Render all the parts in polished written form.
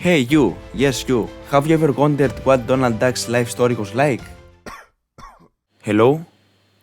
Hey you, yes you, have you ever wondered what Donald Duck's life story was like? Hello?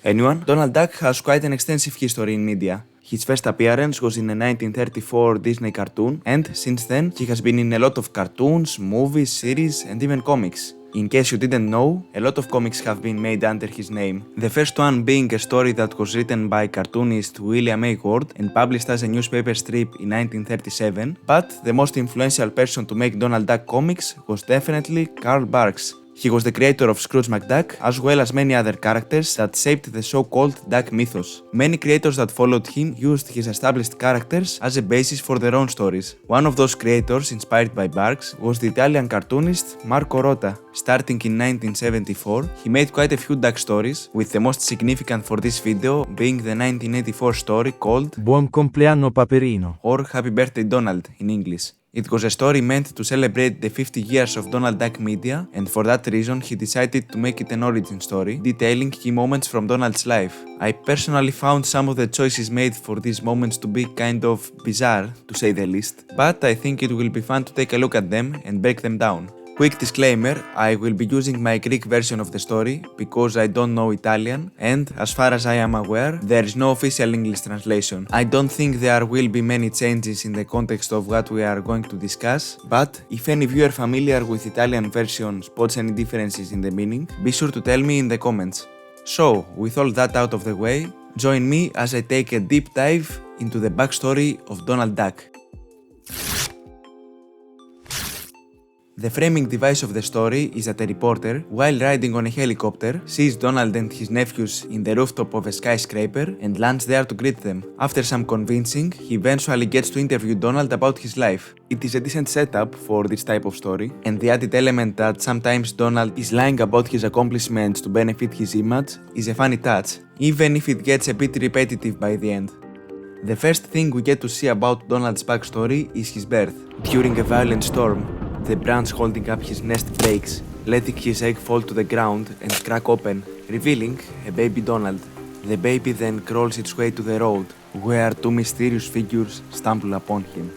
Anyone? Donald Duck has quite an extensive history in media. His first appearance was in a 1934 Disney cartoon, and since then he has been in a lot of cartoons, movies, series, and even comics. In case you didn't know, a lot of comics have been made under his name. The first one being a story that was written by cartoonist William A. Ward and published as a newspaper strip in 1937, but the most influential person to make Donald Duck comics was definitely Carl Barks. He was the creator of Scrooge McDuck, as well as many other characters that shaped the so-called Duck mythos. Many creators that followed him used his established characters as a basis for their own stories. One of those creators inspired by Barks was the Italian cartoonist Marco Rota. Starting in 1974, he made quite a few Duck stories, with the most significant for this video being the 1984 story called Buon compleanno Paperino, or Happy Birthday Donald in English. It was a story meant to celebrate the 50 years of Donald Duck media, and for that reason he decided to make it an origin story, detailing key moments from Donald's life. I personally found some of the choices made for these moments to be kind of bizarre, to say the least, but I think it will be fun to take a look at them and break them down. Quick disclaimer, I will be using my Greek version of the story because I don't know Italian, and as far as I am aware, there is no official English translation. I don't think there will be many changes in the context of what we are going to discuss, but if any viewer familiar with Italian version spots any differences in the meaning, be sure to tell me in the comments. So, with all that out of the way, join me as I take a deep dive into the backstory of Donald Duck. The framing device of the story is that a reporter, while riding on a helicopter, sees Donald and his nephews in the rooftop of a skyscraper and lands there to greet them. After some convincing, he eventually gets to interview Donald about his life. It is a decent setup for this type of story, and the added element that sometimes Donald is lying about his accomplishments to benefit his image is a funny touch, even if it gets a bit repetitive by the end. The first thing we get to see about Donald's backstory is his birth. During a violent storm, the branch holding up his nest breaks, letting his egg fall to the ground and crack open, revealing a baby Donald. The baby then crawls its way to the road, where two mysterious figures stumble upon him.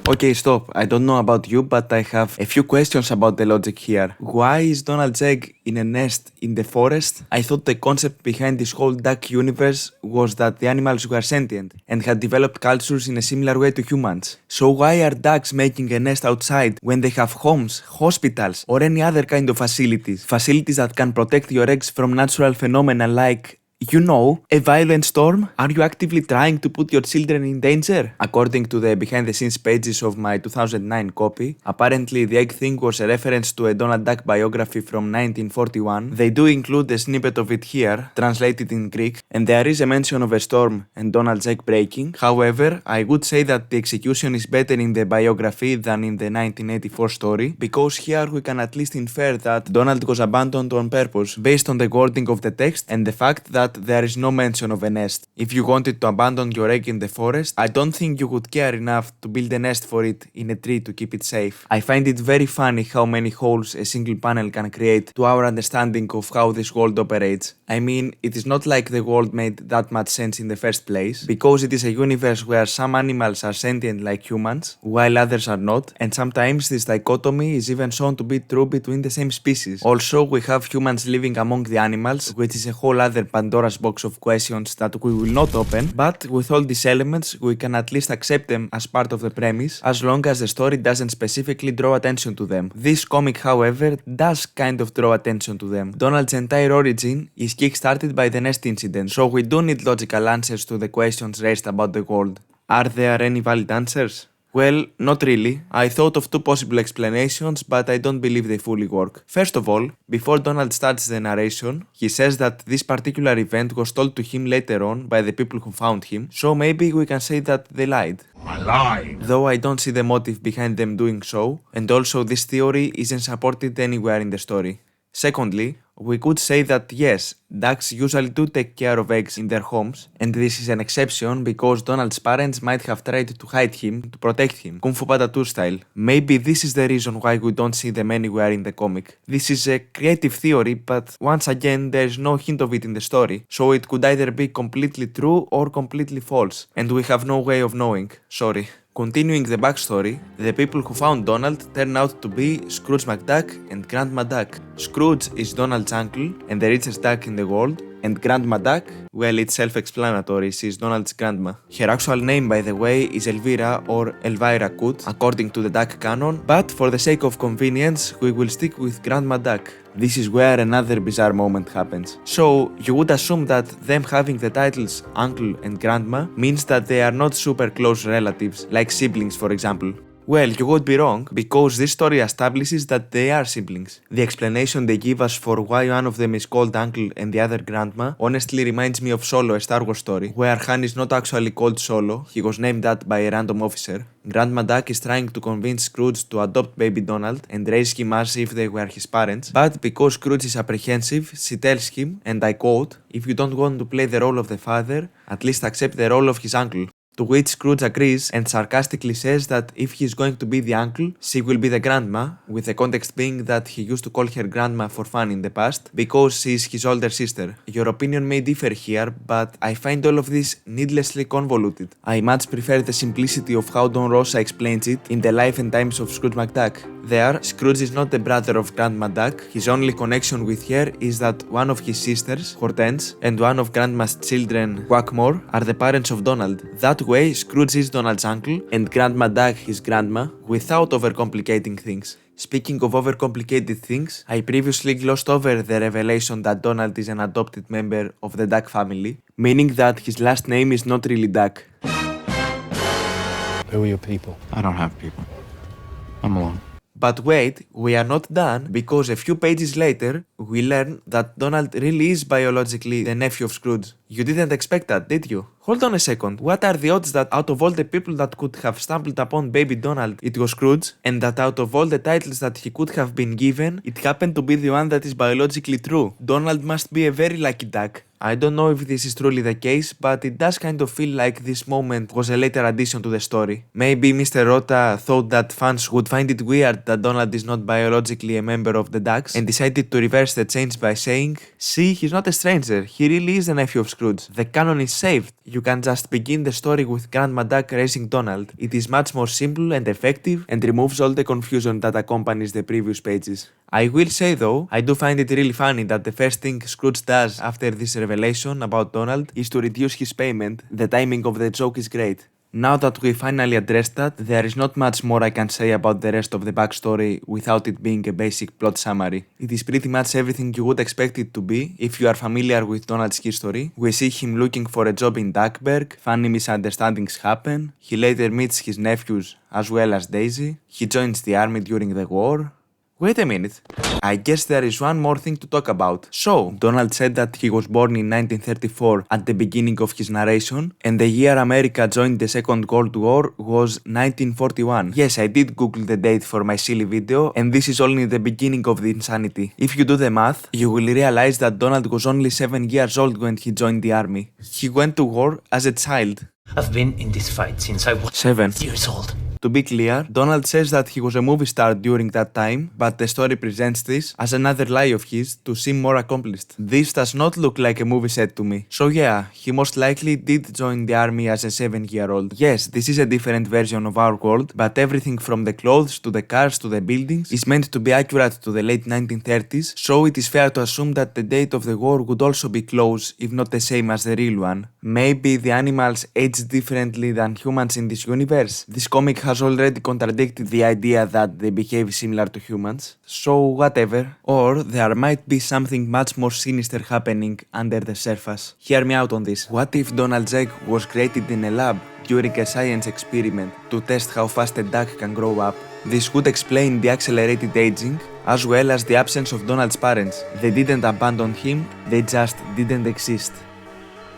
Okay, stop. I don't know about you, but I have a few questions about the logic here. Why is Donald's egg in a nest in the forest? I thought the concept behind this whole duck universe was that the animals were sentient and had developed cultures in a similar way to humans. So why are ducks making a nest outside when they have homes, hospitals, or any other kind of facilities? Facilities that can protect your eggs from natural phenomena like, you know, a violent storm? Are you actively trying to put your children in danger? According to the behind the scenes pages of my 2009 copy, apparently the egg thing was a reference to a Donald Duck biography from 1941. They do include a snippet of it here, translated in Greek, and there is a mention of a storm and Donald's egg breaking. However, I would say that the execution is better in the biography than in the 1984 story, because here we can at least infer that Donald was abandoned on purpose, based on the wording of the text and the fact that there is no mention of a nest. If you wanted to abandon your egg in the forest, I don't think you would care enough to build a nest for it in a tree to keep it safe. I find it very funny how many holes a single panel can create to our understanding of how this world operates. I mean, it is not like the world made that much sense in the first place, because it is a universe where some animals are sentient like humans, while others are not, and sometimes this dichotomy is even shown to be true between the same species. Also, we have humans living among the animals, which is a whole other Pandora's box of questions that we will not open, but with all these elements, we can at least accept them as part of the premise, as long as the story doesn't specifically draw attention to them. This comic, however, does kind of draw attention to them. Donald's entire origin is kick-started by the nest incident, so we do need logical answers to the questions raised about the world. Are there any valid answers? Well, not really. I thought of two possible explanations, but I don't believe they fully work. First of all, before Donald starts the narration, he says that this particular event was told to him later on by the people who found him, so maybe we can say that they lied. I lied. Though I don't see the motive behind them doing so, and also this theory isn't supported anywhere in the story. Secondly, we could say that yes, ducks usually do take care of eggs in their homes, and this is an exception because Donald's parents might have tried to hide him to protect him, Kung Fu Panda 2 style. Maybe this is the reason why we don't see them anywhere in the comic. This is a creative theory, but once again there is no hint of it in the story, so it could either be completely true or completely false, and we have no way of knowing. Sorry. Continuing the backstory, the people who found Donald turn out to be Scrooge McDuck and Grandma Duck. Scrooge is Donald's uncle and the richest duck in the world, and Grandma Duck, well, it's self-explanatory, she's Donald's grandma. Her actual name, by the way, is Elvira or Elvira Coot, according to the duck canon, but for the sake of convenience, we will stick with Grandma Duck. This is where another bizarre moment happens. So, you would assume that them having the titles uncle and grandma means that they are not super close relatives, like siblings for example. Well, you would be wrong, because this story establishes that they are siblings. The explanation they give us for why one of them is called uncle and the other grandma honestly reminds me of Solo, a Star Wars story, where Han is not actually called Solo, he was named that by a random officer. Grandma Duck is trying to convince Scrooge to adopt baby Donald and raise him as if they were his parents, but because Scrooge is apprehensive, she tells him, and I quote, "If you don't want to play the role of the father, at least accept the role of his uncle." To which Scrooge agrees and sarcastically says that if he is going to be the uncle, she will be the grandma, with the context being that he used to call her grandma for fun in the past, because she is his older sister. Your opinion may differ here, but I find all of this needlessly convoluted. I much prefer the simplicity of how Don Rosa explains it in The Life and Times of Scrooge McDuck. There, Scrooge is not the brother of Grandma Duck, his only connection with her is that one of his sisters, Hortense, and one of Grandma's children, Quackmore, are the parents of Donald. That way, Scrooge is Donald's uncle and Grandma Duck his grandma, without overcomplicating things. Speaking of overcomplicated things, I previously glossed over the revelation that Donald is an adopted member of the Duck family, meaning that his last name is not really Duck. Who are your people? I don't have people. I'm alone. But wait, we are not done, because a few pages later, we learn that Donald really is biologically the nephew of Scrooge. You didn't expect that, did you? Hold on a second, what are the odds that out of all the people that could have stumbled upon baby Donald, it was Scrooge, and that out of all the titles that he could have been given, it happened to be the one that is biologically true? Donald must be a very lucky duck. I don't know if this is truly the case, but it does kind of feel like this moment was a later addition to the story. Maybe Mr. Rota thought that fans would find it weird that Donald is not biologically a member of the Ducks and decided to reverse the change by saying, "See, he's not a stranger, he really is the nephew of Scrooge. The canon is saved. You can just begin the story with Grandma Duck raising Donald. It is much more simple and effective and removes all the confusion that accompanies the previous pages." I will say though, I do find it really funny that the first thing Scrooge does after this revelation about Donald is to reduce his payment. The timing of the joke is great. Now that we finally addressed that, there is not much more I can say about the rest of the backstory without it being a basic plot summary. It is pretty much everything you would expect it to be if you are familiar with Donald's history. We see him looking for a job in Duckburg, funny misunderstandings happen, he later meets his nephews as well as Daisy, he joins the army during the war. Wait a minute. I guess there is one more thing to talk about. So, Donald said that he was born in 1934 at the beginning of his narration, and the year America joined the Second World War was 1941. Yes, I did Google the date for my silly video, and this is only the beginning of the insanity. If you do the math, you will realize that Donald was only 7 years old when he joined the army. He went to war as a child. I've been in this fight since I was 7 years old. To be clear, Donald says that he was a movie star during that time, but the story presents this as another lie of his to seem more accomplished. This does not look like a movie set to me. So yeah, he most likely did join the army as a 7-year-old. Yes, this is a different version of our world, but everything from the clothes to the cars to the buildings is meant to be accurate to the late 1930s, so it is fair to assume that the date of the war would also be close, if not the same as the real one. Maybe the animals age differently than humans in this universe. This comic has already contradicted the idea that they behave similar to humans, so whatever. Or there might be something much more sinister happening under the surface. Hear me out on this. What if Donald's egg was created in a lab during a science experiment to test how fast a duck can grow up? This would explain the accelerated aging, as well as the absence of Donald's parents. They didn't abandon him, they just didn't exist.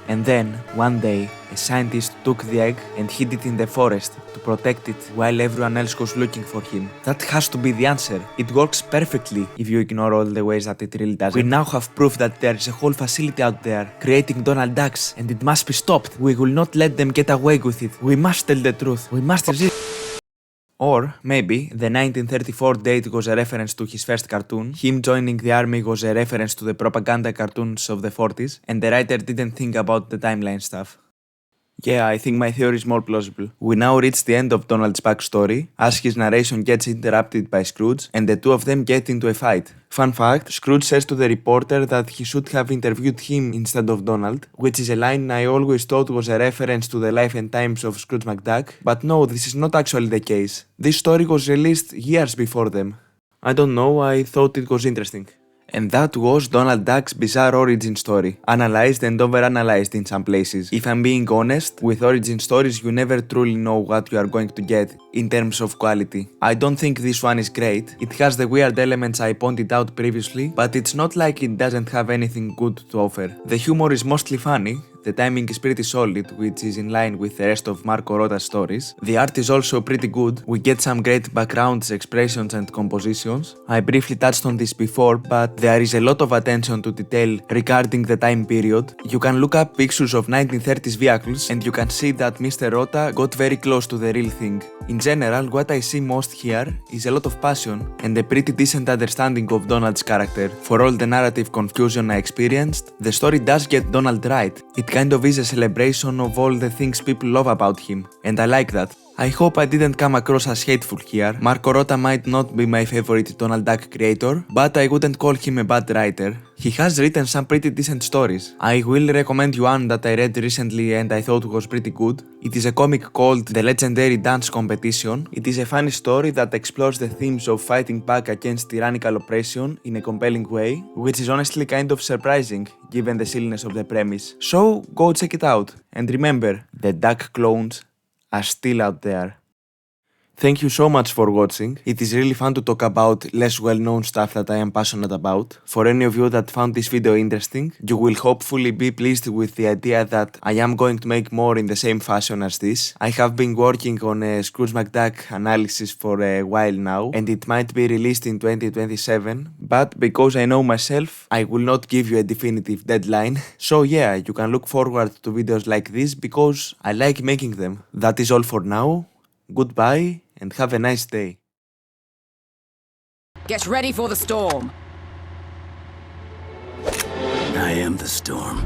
And then, one day, a scientist took the egg and hid it in the forest to protect it while everyone else was looking for him. That has to be the answer. It works perfectly if you ignore all the ways that it really doesn't. We now have proof that there is a whole facility out there creating Donald Ducks, and it must be stopped. We will not let them get away with it. We must tell the truth. We must resist. Or, maybe, the 1934 date was a reference to his first cartoon, him joining the army was a reference to the propaganda cartoons of the 40s, and the writer didn't think about the timeline stuff. Yeah, I think my theory is more plausible. We now reach the end of Donald's backstory, as his narration gets interrupted by Scrooge, and the two of them get into a fight. Fun fact, Scrooge says to the reporter that he should have interviewed him instead of Donald, which is a line I always thought was a reference to the life and times of Scrooge McDuck, but no, this is not actually the case. This story was released years before them. I don't know, I thought it was interesting. And that was Donald Duck's bizarre origin story, analyzed and overanalyzed in some places. If I'm being honest, with origin stories you never truly know what you are going to get in terms of quality. I don't think this one is great, it has the weird elements I pointed out previously, but it's not like it doesn't have anything good to offer. The humor is mostly funny, the timing is pretty solid, which is in line with the rest of Marco Rota's stories. The art is also pretty good, we get some great backgrounds, expressions and compositions. I briefly touched on this before, but there is a lot of attention to detail regarding the time period. You can look up pictures of 1930s vehicles and you can see that Mr. Rota got very close to the real thing. In general, what I see most here is a lot of passion and a pretty decent understanding of Donald's character. For all the narrative confusion I experienced, the story does get Donald right. It kind of is a celebration of all the things people love about him, and I like that. I hope I didn't come across as hateful here. Marco Rota might not be my favorite Donald Duck creator, but I wouldn't call him a bad writer. He has written some pretty decent stories. I will recommend you one that I read recently and I thought was pretty good. It is a comic called The Legendary Dance Competition. It is a funny story that explores the themes of fighting back against tyrannical oppression in a compelling way, which is honestly kind of surprising given the silliness of the premise. So go check it out. And remember, the duck clones are still out there. Thank you so much for watching. It is really fun to talk about less well-known stuff that I am passionate about. For any of you that found this video interesting, you will hopefully be pleased with the idea that I am going to make more in the same fashion as this. I have been working on a Scrooge McDuck analysis for a while now, and it might be released in 2027, but because I know myself, I will not give you a definitive deadline. So yeah, you can look forward to videos like this because I like making them. That is all for now. Goodbye and have a nice day. Get ready for the storm. I am the storm.